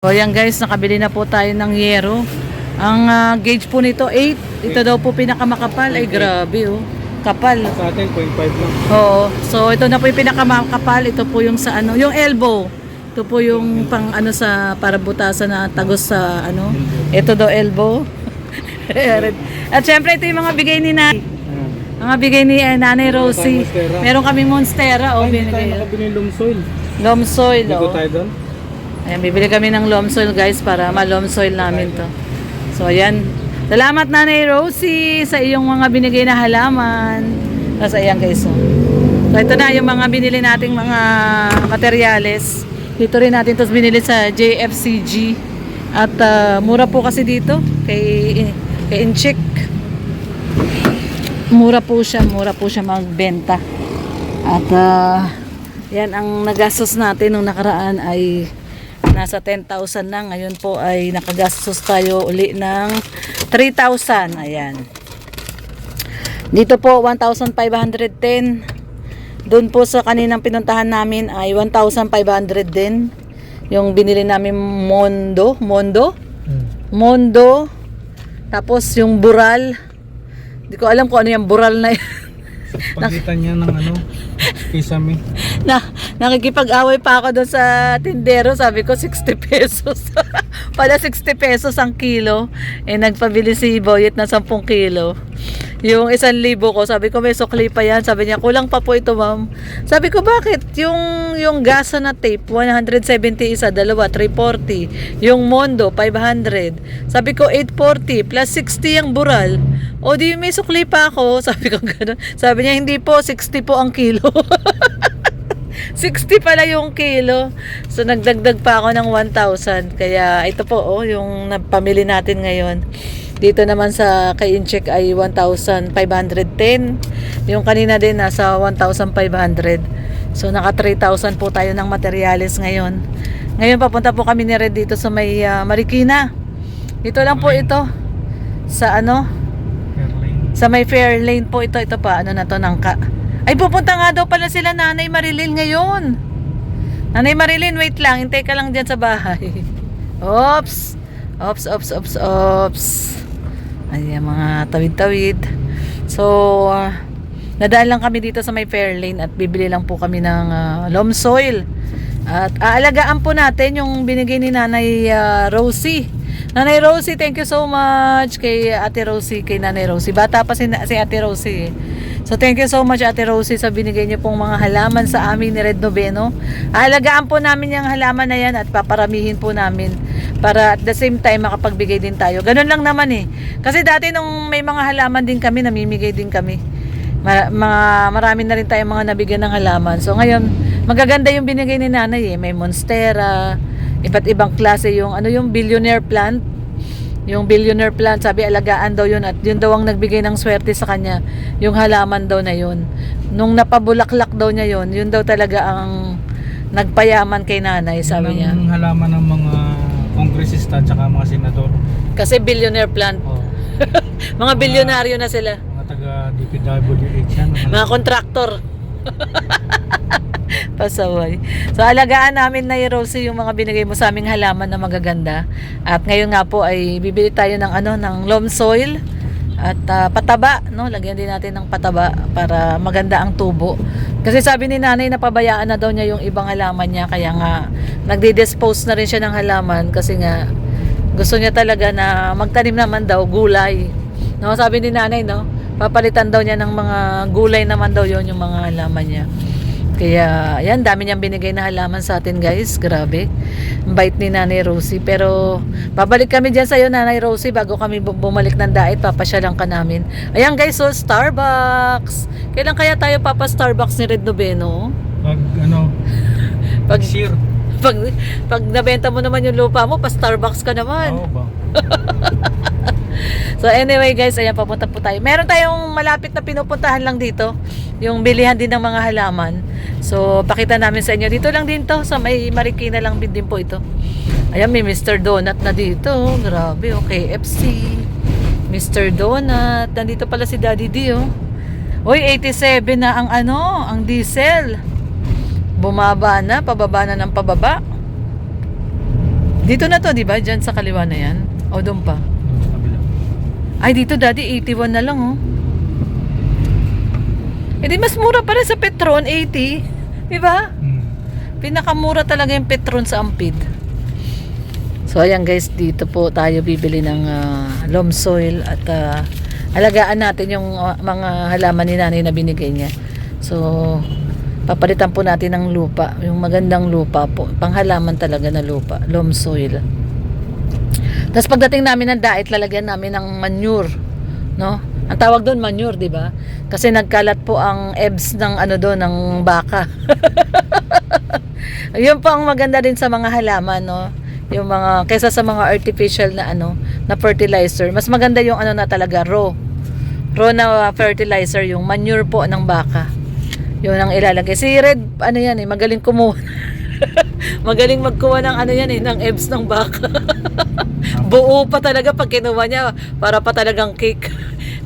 So yan guys, nakabili na po tayo ng yero. Ang gauge po nito 8. Ito daw po pinakamakapal. Ay grabe oh. Kapal. Sa atin 0.5 lang. Oo. So ito na po yung pinakamakapal. Ito po yung sa ano, yung elbow. Ito po yung pang ano sa para butasan na tagos sa ano. Ito daw elbow. At syempre ito yung mga bigay ni Nanay. Mga bigay ni Nanay Rosie. Meron kaming Monstera. Oh, Ay, hindi tayo binigay. nakabili ng Lumsoil. Lom soil. Dito Oh. tayo doon. Ayan, bibili kami ng loam soil guys para ma-loam soil namin to. So ayan. Salamat Nanay Rosie sa iyong mga binigay na halaman. Tapos ayan guys. So ito na yung mga binili nating mga materyales. Dito rin natin tapos binili sa JFCG. At mura po kasi dito kay Inchik. Mura po siya magbenta. At yan ang nagastos natin nung nakaraan ay nasa 10,000 na. Ngayon po ay nakagastos tayo uli ng 3,000. Ayan. Dito po 1,510. Doon po sa kaninang pinuntahan namin ay 1,500 din. Yung binili namin Mondo. Tapos yung Bural. Hindi ko alam kung ano yung Bural na yan. Pagitan niya ng ano, Kisame. Nakikipag-away pa ako doon sa tindero. Sabi ko 60 pesos. Pala 60 pesos ang kilo. Eh nagpabili si Boyet na 10 kilo. Yung 1,000 ko, sabi ko may sukli pa yan. Sabi niya kulang pa po ito ma'am. Sabi ko bakit? Yung gasa na tape 170 isa, dalawa 340. Yung Mondo 500. Sabi ko 840 plus 60 yung Bural. O di may sukli pa ako. Sabi ko gano'n. Sabi niya hindi po 60 po ang kilo. 60 pala yung kilo. So nagdagdag pa ako ng 1,000. Kaya ito po oh, yung napamili natin ngayon. Dito naman sa kay Incheck ay 1,510. Yung kanina din nasa 1,500. So naka 3,000 po tayo ng materyales ngayon. Ngayon papunta po kami ni Red dito sa may Marikina. Dito lang po ito. Sa ano? Fairlane. Sa may Fairlane po ito. Ito pa ano na to Nangka. Ay pupunta nga daw pala sila Nanay Marilyn ngayon. Nanay Marilyn wait lang. Hintay ka lang dyan sa bahay. Oops. Ops. Ayan mga tawid-tawid. So nadaan lang kami dito sa may Fairlane at bibili lang po kami ng loam soil. At aalagaan po natin yung binigay ni Nanay Rosie. Nanay Rosie, thank you so much kay Ate Rosie, kay Nanay Rosie. Bata pa si Ate Rosie. So thank you so much Ate Rosie sa binigay niyo pong mga halaman sa amin ni Red Noveno. Aalagaan po namin yung halaman na yan at paparamihin po namin para at the same time makapagbigay din tayo. Ganun lang naman eh. Kasi dati nung may mga halaman din kami, namimigay din kami. Marami na rin tayong mga nabigyan ng halaman. So ngayon, magaganda yung binigay ni Nanay eh. May Monstera, iba't ibang klase yung ano yung billionaire plant. Yung billionaire plant, sabi alagaan daw yun at yun daw ang nagbigay ng swerte sa kanya. Yung halaman daw na yun. Nung napabulaklak daw niya yun, yun daw talaga ang nagpayaman kay Nanay, sabi niya. Yung halaman ng mga kongresista at saka mga senador. Kasi billionaire plant. Oh. Mga bilyonaryo na sila. Mga taga DPWH yan. Mga kontraktor. Pasaway. So alagaan namin na Rosie yung mga binigay mo sa aming halaman na magaganda. At ngayon nga po ay bibili tayo ng ng loam soil at pataba, no? Lagyan din natin ng pataba para maganda ang tubo. Kasi sabi ni Nanay napabayaan na daw niya yung ibang halaman niya kaya nga nagdi-dispose na rin siya ng halaman kasi nga gusto niya talaga na magtanim naman daw gulay. No, sabi ni Nanay, no? Papalitan daw niya ng mga gulay naman daw yon yung mga halaman niya. Kaya, yan, dami niyang binigay na halaman sa atin guys. Grabe. Ang bait ni Nanay Rosie. Pero, babalik kami dyan sa'yo, Nanay Rosie, bago kami bumalik ng dait. Papasyalan ka namin. Ayan guys, so Starbucks. Kailan kaya tayo papa-Starbucks ni Red Noveno? Pag share. Pag nabenta mo naman yung lupa mo, pa-Starbucks ka naman. Oo ba? So anyway guys, ayan papunta po tayo. Meron tayong malapit na pinupuntahan lang dito. Yung bilihan din ng mga halaman. So pakita namin sa inyo. Dito lang din to. Sa may Marikina lang din po ito. Ayan may Mr. Donut na dito. Grabe oh. KFC. Mr. Donut. Nandito pala si Daddy D oh. Uy 87 na ang ang diesel. Bumaba na. Pababa na ng pababa. Dito na to, di ba? Diyan sa kaliwa na yan. O, doon pa. Doon sa kabila. Ay, dito daddy, 81 na lang, oh. Eh, di mas mura pa rin sa Petron, 80. Di ba? Pinakamura talaga yung Petron sa Ampid. So, ayan guys, dito po tayo bibili ng loam soil at alagaan natin yung mga halaman ni nanay na binigay niya. So, papalitan po natin ng lupa, yung magandang lupa po, panghalaman talaga na lupa, loam soil. Tapos pagdating namin ng diet, lalagyan namin ng manure, no? Ang tawag doon manure, di ba? Kasi nagkalat po ang ebs ng ano doon, ng baka. Yun po ang maganda din sa mga halaman, no? Yung mga kaysa sa mga artificial na ano, na fertilizer, mas maganda yung ano na talaga raw na fertilizer, yung manure po ng baka. Yun ang ilalagay. Si Red, ano yan eh, magaling kumuha. Magaling magkuha ng ano yan eh, ng ebs ng baka. Buo pa talaga pag kinuha niya, para pa talagang cake.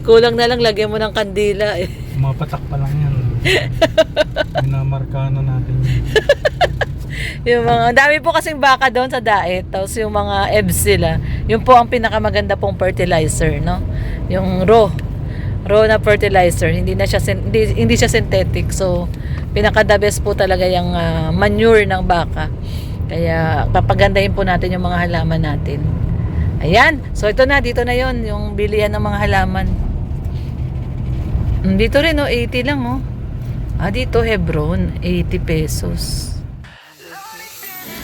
Kulang na lang lagyan mo ng kandila eh. Mga patak pa lang yan. Minamarka na natin yun. Yung mga, dami po kasing baka doon sa diet, tapos yung mga ebs sila, yun po ang pinakamaganda pong fertilizer, no? Yung raw na fertilizer, hindi siya synthetic. So pinaka the best po talaga yung manure ng baka. Kaya papagandahin po natin yung mga halaman natin. Ayan, so ito na, dito na yon yung bilihan ng mga halaman. Dito rin, 80 lang, oh. Dito Hebron, 80 pesos.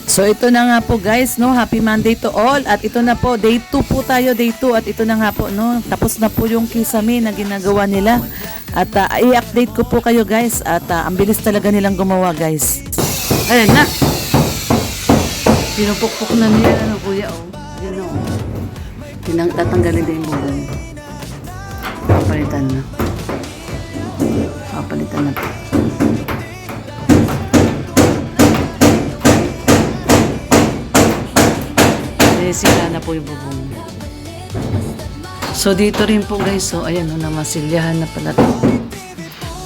So ito na nga po guys, no, happy Monday to all. At ito na po, day 2 po tayo, day 2. At ito na nga po, no, tapos na po yung kisame na ginagawa nila. At i-update ko po kayo guys. At ang bilis talaga nilang gumawa guys. Ayan na. Pinupukpok na niya, ano kuya, oh. Yun, oh. Tatanggalin din yung bulan. Papalitan na. Papalitan na po. Sila na po yung bubong. So dito rin po guys, so ayan o, namasilyahan na pala to.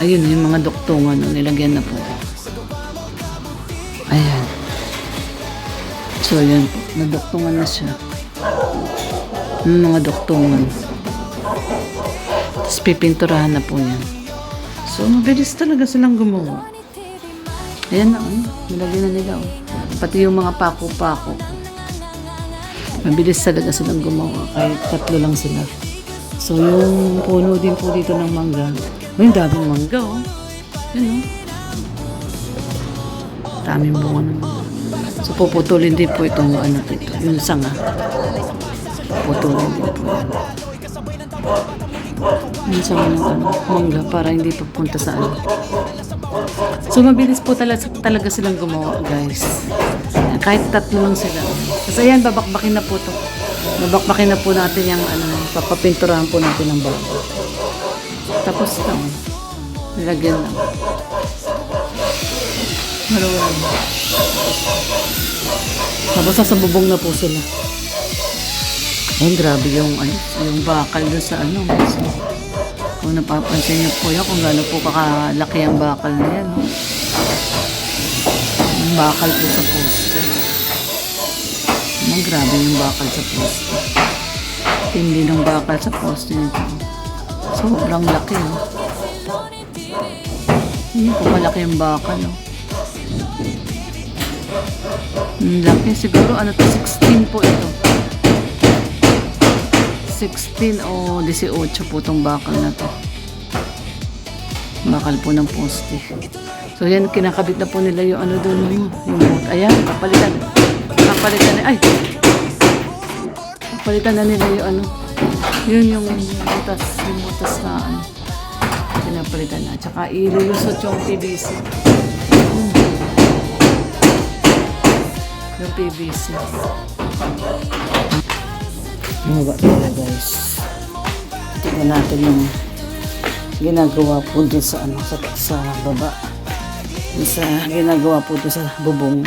Ayun yung mga duktungan, nilagyan na po. Ayan. So ayan po, naduktungan na siya. Yung mga duktungan. Tapos pipinturahan na po yan. So mabilis talaga silang gumawa. Ayan na o, nilagyan na nila o. Pati yung mga pako-pako. Mabilis talaga silang gumawa kahit 3 lang sila. So yung puno din po dito ng mangga. Yung daming mangga oh. Yun oh. Daming bunga ng mangga. So puputulin din po itong ano dito. Yung sanga. Puputulin din po yan. Yung sanga ng ano, mangga para hindi papunta sa ano. So mabilis po talaga silang gumawa guys. Kahit 3 lang sila. Kasi ayan, babakbakin na po to. Babakbakin na po natin yung ano, papapinturahan po natin ng baka. Tapos ito, nilagyan lang. Maluwag. Tapos sa bubong na po sila. Ayun, grabe yung bakal doon sa ano. So, kung napapansin niyo po yan, kung gano'n po kakalaki ang bakal na yan. No? Yung bakal po sa poste. Grabe yung bakal sa poste. Tindi ng bakal sa poste nito. Sobrang laki, no? Hindi po malaki yung bakal, no? Laki. Siguro, ano to? 16 po ito. 16 o 18 po itong bakal na to. Bakal po ng poste. So, yan, kinakabit na po nila yung ano doon, yung boat. Ayan, papalitan na, ay! Papalitan na nila yung ano. Yun yung butas na ano. Pinapalitan na. Tsaka ilulusot yung PVC. Yung PVC. Mababa na guys. Tignan natin yung ginagawa po doon sa ano, sa baba. Sa ginagawa po doon sa bubong.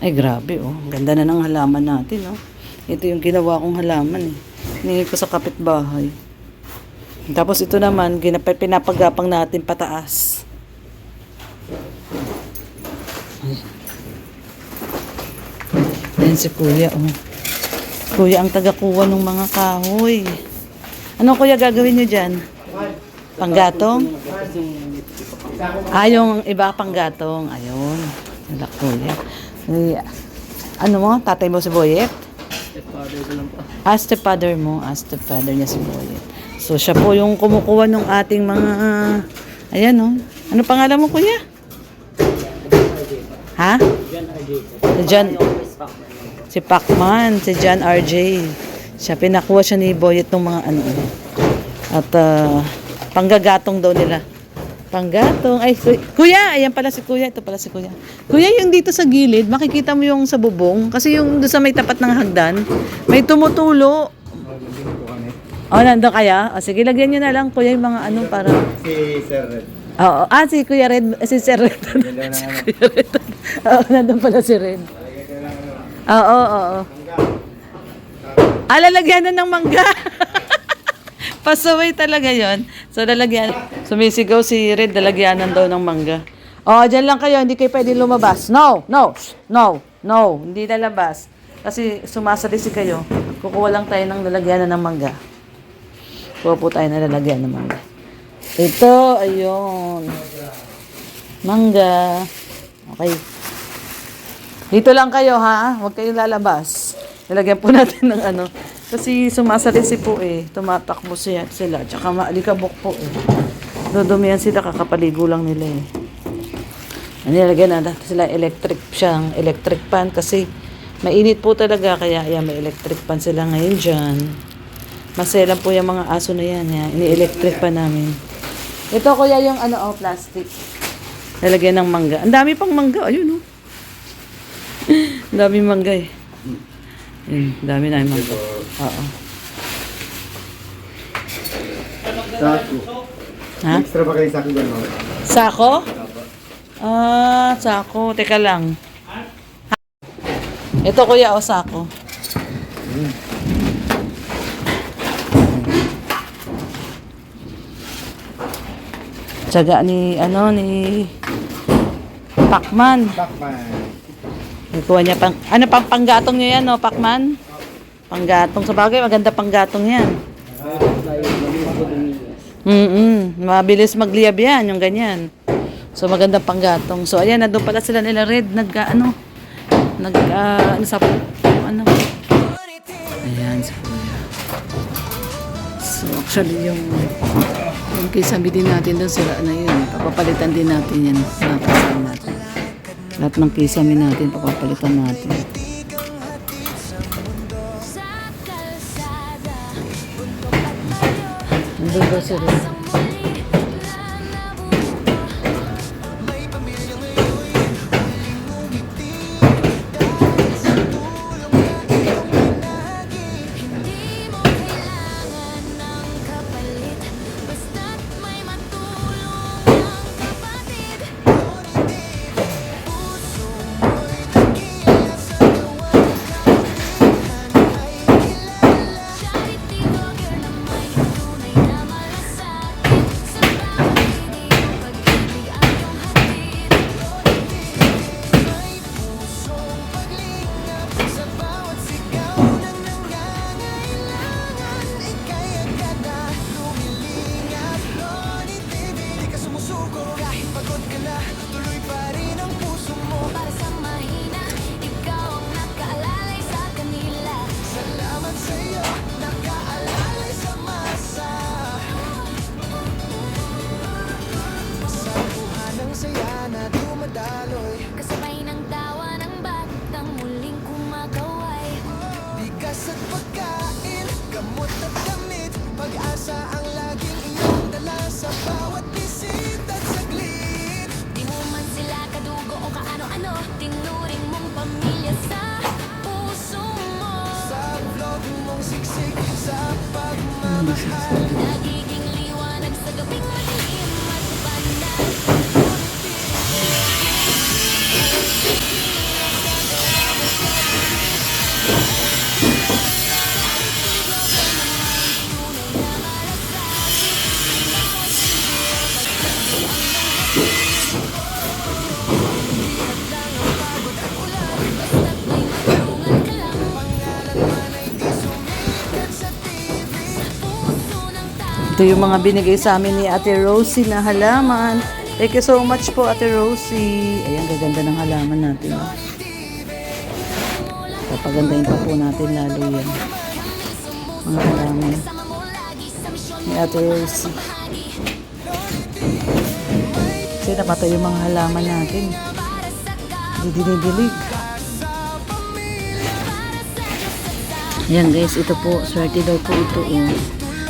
Ay grabe oh. Ganda na ng halaman natin oh. Ito yung ginawa kong halaman eh. Hinihil ko sa kapitbahay. Tapos ito naman, pinapagapang natin pataas. Ayan Ayan si kuya, oh. Kuya ang taga-kuha ng mga kahoy. Ano kuya gagawin niyo dyan? Panggatong? Yung iba panggatong. Ayun. Nalak kuya. Ano mo? Tatay mo si Boyet? Stepfather mo. Stepfather niya si Boyet. So, siya po yung kumukuha ng ating mga... Ayan, oh. Ano pangalan mo, kuya? Ha? John. Si Pacman. Si John RJ. Siya, pinakuha siya ni Boyet ng mga ano. At, panggagatong daw nila. Panggatong. Ay, kuya! Ayan pala si kuya. Ito pala si kuya. Kuya, yung dito sa gilid, makikita mo yung sa bubong. Kasi yung doon sa may tapat ng hagdan, may tumutulo. Oh, nandun kaya? O, sige, lagyan nyo na lang, kuya, yung mga ano para... Si Sir Red. Oo. Si Kuya Red. Si Sir Red. Si Kuya Red. Oo, nandun pala si Red. Oo. Lalagyan na ng mangga. Pasaway talaga yon. So, sumisigaw si Red, lalagyanan daw ng mangga. Dyan lang kayo, hindi kayo pwede lumabas. No. Hindi lalabas. Kasi sumasalisi kayo. Kukuha lang tayo ng lalagyanan ng mangga. Kuha po tayo ng lalagyan ng mangga. Ito, ayun. Mangga. Okay. Dito lang kayo, ha? Huwag kayong lalabas. Lalagyan po natin ng ano. Kasi sumasalisi po eh. Tumatakbo sila. Tsaka maalikabok po eh. Dudumihan sila, kakapaligo lang nila eh. Nilagyan na sila electric pan kasi mainit po talaga. Kaya ayan, may electric pan sila ngayon dyan. Maselan po yung mga aso na yan. Ini-electric pan namin. Ito kuya yung plastic. Nilagyan ng mangga. Ang dami pang mangga. Ayun, oh. Ang dami mangga eh. Dami na yung mangga. Oo. Sako. Ha? Extra ba kayo sako dyan, ma'am? Sako? Sako. Teka lang. Ito kuya, sako. Tsaga ni Pacman. Pacman. Ikuha niya panggatong niya yan, no, Pacman? Panggatong. Sa bagay, maganda panggatong yan. Mabilis magliyab yan, yung ganyan. So, maganda panggatong. So, ayan, nandun pala sila nila Red. Ayan, sa kuya. So, actually, yung kisame din natin doon, sira na yun. Papapalitan din natin yan. Nakasama natin. Lahat ng kisame natin, papapalitan natin. Nandun ba sila? Kasabay ng tawa ng batang muling kumakaway. Bigas at pagkain, gamot at damit, pag-asa ang laging iyong dala sa bawat bisita at saglit. Di mo man sila kadugo o kaano-ano, tinuring mong pamilya sa puso mo. Sa vlog mong siksik, sa pagmamahal, nagiging liwanag sa gabing madilim at banal. Basta't may matulungan ka Ito yung mga binigay sa amin ni Ate Rosie na halaman. Thank you so much po, Ate Rosie. Ayan, gaganda ng halaman natin. Papagandahin pa po natin lalo yan. Mga halaman ni Ate Rosie. Kasi napatay yung mga halaman natin. Hindi dinidilig. Ayan guys, ito po, swerte daw po ito.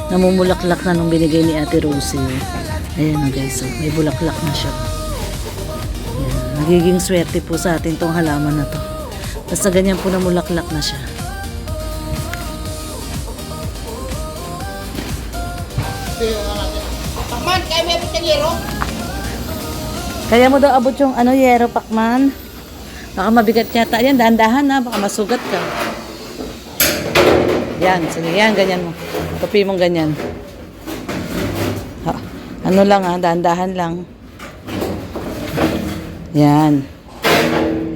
Namumulaklak na nung binigay ni Ate Rosie. Ayan guys, may bulaklak na siya. Ayan, magiging swerte po sa atin tong halaman na to. Basta ganyan po namulaklak na siya. Pakman, kaya may abot yung yero? Kaya mo daw abot yung yero, Pakman. Baka mabigat yata yan, dahan-dahan na, baka masugat ka. Yan, sige yan, ganyan mo. Kapi mong ganyan. Ha, ano lang dahan-dahan lang. Yan.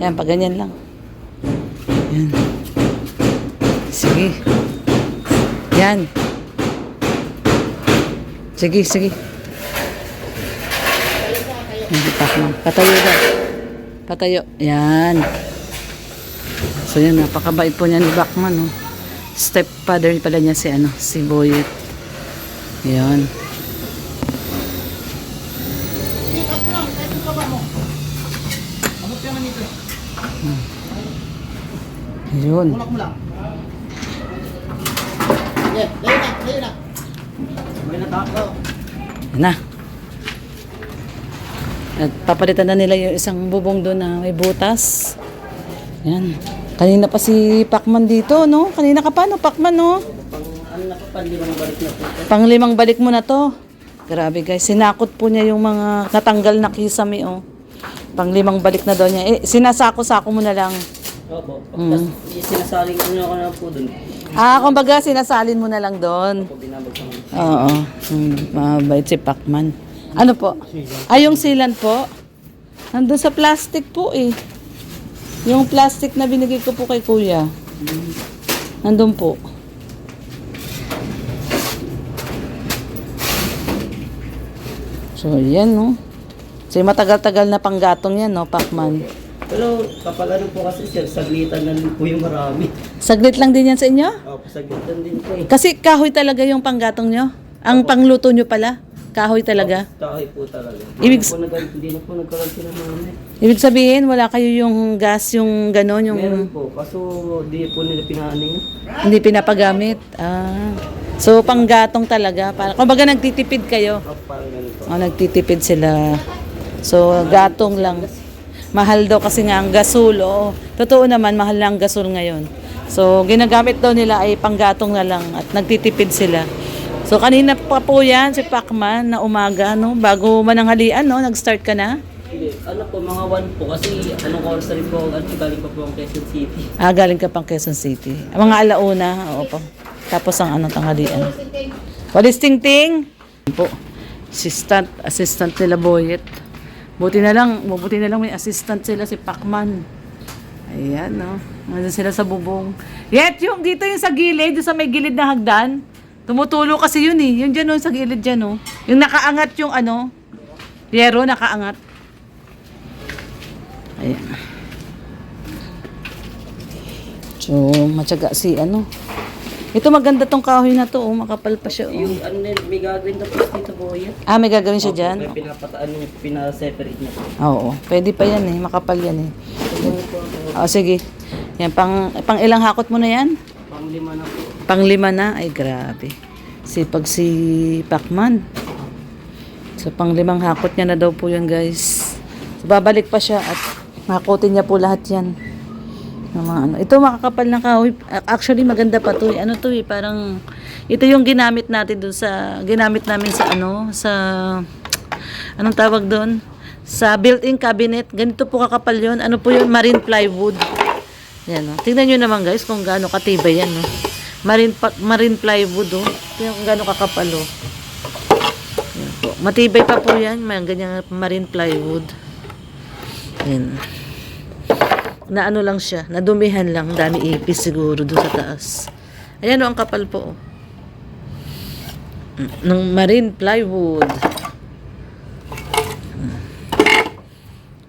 Yan, pag ganyan lang. Yan. Sige. Yan. Sige, sige. Hindi pa ako. Patayo daw. Patayo. Yan. So yan, napakabait po niya ni Bachman. Oh. Stepfather pala niya si Boyet. Yan. Yun. Mulak mo lang. Yeah, layo na. May natakaw. Yan na. At papalitan na nila yung isang bubong doon na may butas. Yan. Kanina pa si Pacman dito, no? Kanina ka pa, no, Pacman, no? Panglimang balik mo na to. Grabe guys, sinakot po niya yung mga natanggal na kisame, oh. Panglimang balik na daw niya. Sinasako-sako mo na lang. Opo. Tapos sinasaling ko na po dun. Kumbaga sinasalin mo na lang doon. Oo. Mabait si Pacman. Ano po? Yung sealant po? Nandun sa plastic po eh. Yung plastic na binigay ko po kay Kuya. Nandun po. So, yan, no? So, matagal-tagal na panggatong yan, no, Pacman? Pero kapag ano po kasi sir, saglitan na rin po yung marami. Saglit lang din yan sa inyo? Opo, saglitan din po eh. Kasi kahoy talaga yung panggatong nyo? Ang pangluto nyo pala? Kahoy talaga? Kahoy po talaga. Hindi na po nagkaroon sila ng Ibig sabihin, wala kayo yung gas, yung gano'n, yung... Meron po, kaso di po nila pinaano yun. Hindi pinapagamit. So, panggatong talaga. Kumbaga, nagtitipid kayo. Parang ganun po. Nagtitipid sila. So, gatong lang. Mahal daw kasi nga ang gasol. Oo. Totoo naman, mahal na ang gasol ngayon. So, ginagamit daw nila ay panggatong na lang at nagtitipid sila. So, kanina pa po yan, si Pacman, na umaga, no? Bago mananghalian, no? Nag-start ka na? Hindi, ano po, mga 1 po kasi anong oras na rin po, galing pa po ang Quezon City. Galing ka pang Quezon City. Mga alauna, oo po. Tapos ang tanghalian. Walis ting-ting! Po. Assistant nila Boyet. Buti na lang may assistant sila si Pacman. Ayan, no? Nandun sila sa bubong. Yet, yung dito yung sa gilid, yung sa may gilid na hagdan. Tumutulo kasi yun eh. Yung dyan, no, sa gilid dyan, no. Yung nakaangat yung yero, nakaangat. Ayan. So, matyaga si Ito maganda tong kahoy na to, makapal pa siya. Yung may gagawin na po dito po yan. May gagawin siya dyan? May pinapataan niya, pinaseparate niya po. Oo, pwede pa yan eh, makapal yan eh. Sige. Yan, pang ilang hakot mo na yan? Pang-5 na po. Pang-5 na? Ay, grabe. Sipag si Pacman. So, pang-5 hakot niya na daw po yan, guys. So, babalik pa siya at hakutin niya po lahat yan. Ito makakapal na kahoy. Actually, maganda pa to. Ano to eh, parang ito yung ginamit natin doon ginamit namin sa anong tawag doon? Sa built-in cabinet. Ganito po kakapal yun. Ano po yun? Marine plywood. Yan, no? Tingnan nyo naman guys kung gaano katibay yan. No? Marine plywood. Oh. Tingnan kung gaano kakapal. Oh. Yan po. Matibay pa po yan. May ganyan marine plywood. Yan. Na ano lang siya, nadumihan lang, dami ipis siguro doon sa taas. Ayan o, ang kapal po. ng marine plywood.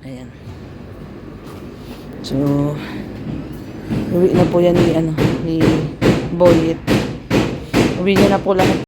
Ayan. So, uwi na po yan ni Boyet. Uwi niya na po lahat.